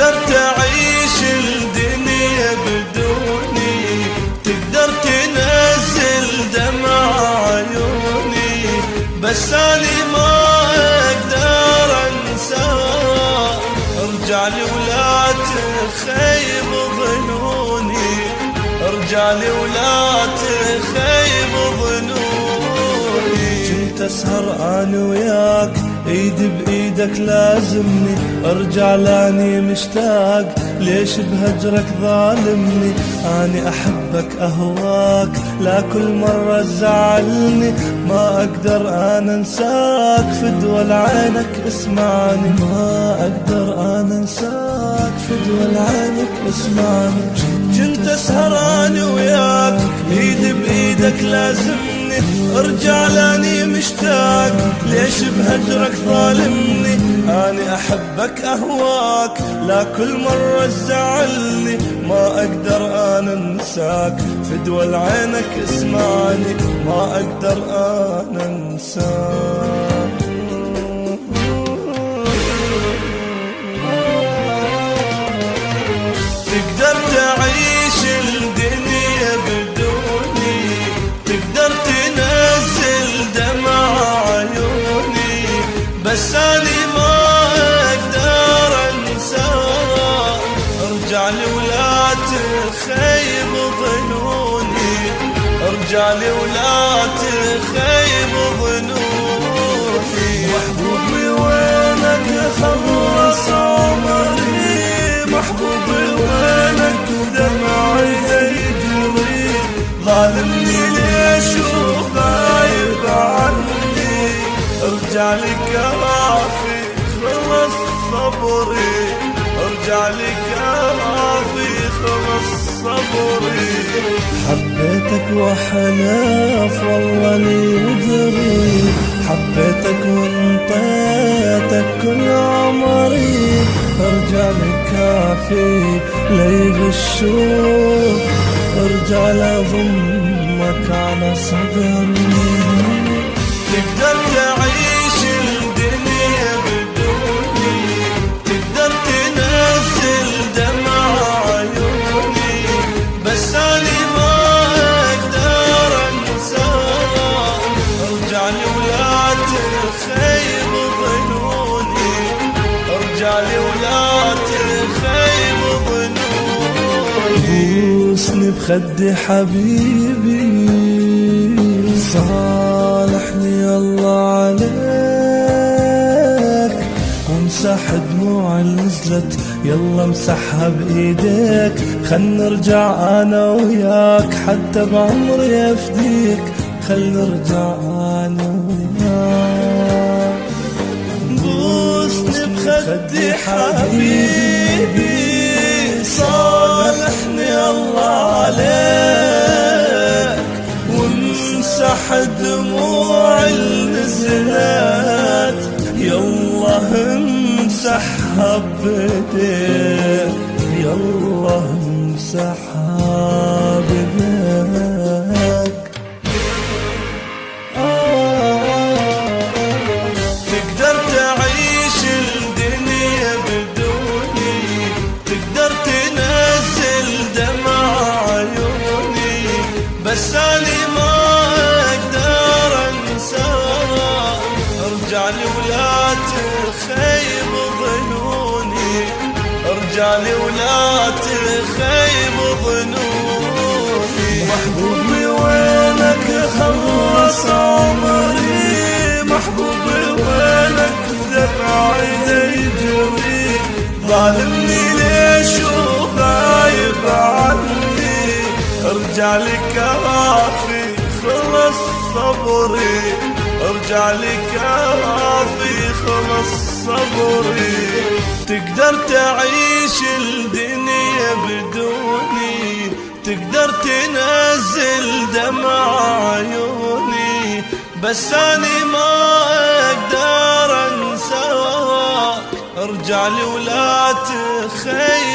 تقدر تعيش الدنيا بدوني، تقدر تنزل دمع عيوني، بس أنا ما أقدر أنساك. ارجع لي ولا تخيب ظنوني، ارجع لي ولا تخيب ظنوني. كنت أسهر أنا وياك ايد بايدك لازمني، ارجع لاني مشتاق، ليش بهجرك ظالمني؟ اني احبك اهواك، لا كل مرة تزعلني، ما اقدر انا انساك، فدوى لعينك اسمعني، ما اقدر انا انساك، فدوى لعينك اسمعني. كنت اسهر انا وياك ايد بايدك لازمني، ارجع لاني مشتاق، ليش بهجرك ظالمني؟ اني احبك اهواك، لا كل مرة تزعلني، ما اقدر انا انساك، فدوى لعينك اسمعني، ما اقدر انا انساك. تقدر تعيش الدنيا بدوني، تقدر تنزل دمع عيوني، بس أنا ما أقدر أنساك. ارجع لي ولا تخيب ظنوني، ارجع لي ولا تخيب ظنوني. محبوبي وينك خلص عمري، محبوبي وينك دمعي يجري، ظالمني ليش وغايب عني؟ ارجع لي كافي خلص صبري، ارجع لي كافي خلص صبري. حبيتك وحلف والله لي ودري، حبيتك وانطيتك كل عمري، ارجع لي كافي ليغشوك، ارجع لضمك على صدري. تقدر تعيش الدنيا بدوني، تقدر تنزل دمع عيوني، بس أنا ما أقدر أنساك. ارجع لي ولا تخيب ظنوني، ارجع لي ولا تخيب ظنوني. بوسني بخدي حبيبي، صالحني الله عليك، وامسح دموع اللي نزلت، يلا امسحها بايديك، خل نرجع انا وياك، حتى بعمري افديك، خل نرجع انا وياك. بوسني بخدي حبيبي، صالحني الله عليك، وامسح دموع النزلات، يلا امسحها بيديك، يلا امسحها بيديك. تقدر تعيش الدنيا بدوني، تقدر تنزل دمع عيوني، بس أنا ما أقدر أنساك. ارجع لي ولا تخيب ظنوني، ارجع لي ولا تخيب ظنوني. محبوبي وينك خلص عمري، محبوبي وينك دمعي يجري، ظالمني ليش وغايب عني؟ ارجع لي كافي خلص صبري، ارجع لي كافي خلص صبري. تقدر تعيش الدنيا بدوني، تقدر تنزل دمع عيوني، بس أنا ما أقدر أنساك. ارجع لي ولا تخيب